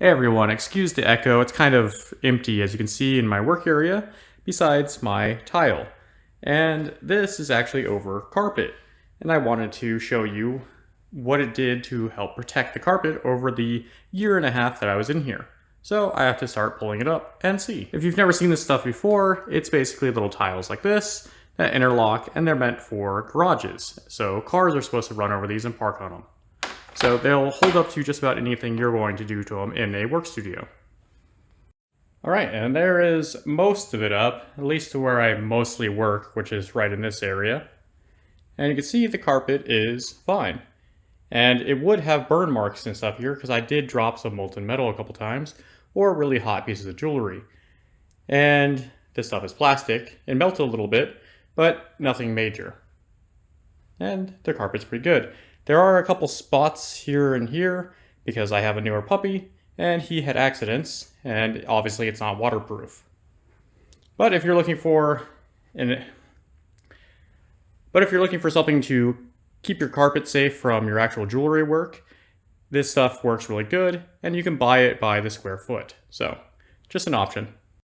Hey everyone, excuse the echo, it's kind of empty as you can see in my work area, besides my tile. And this is actually over carpet. And I wanted to show you what it did to help protect the carpet over the year and a half that I was in here. So I have to start pulling it up and see. If you've never seen this stuff before, it's basically little tiles like this that interlock, and they're meant for garages. So cars are supposed to run over these and park on them. So they'll hold up to just about anything you're going to do to them in a work studio. Alright, and there is most of it up, at least to where I mostly work, which is right in this area. And you can see the carpet is fine. And it would have burn marks and stuff here because I did drop some molten metal a couple times, or really hot pieces of jewelry. And this stuff is plastic. It melted a little bit, but nothing major. And the carpet's pretty good. There are a couple spots here and here because I have a newer puppy and he had accidents, and obviously it's not waterproof. But if you're looking for something to keep your carpet safe from your actual jewelry work, this stuff works really good, and you can buy it by the square foot. So, just an option.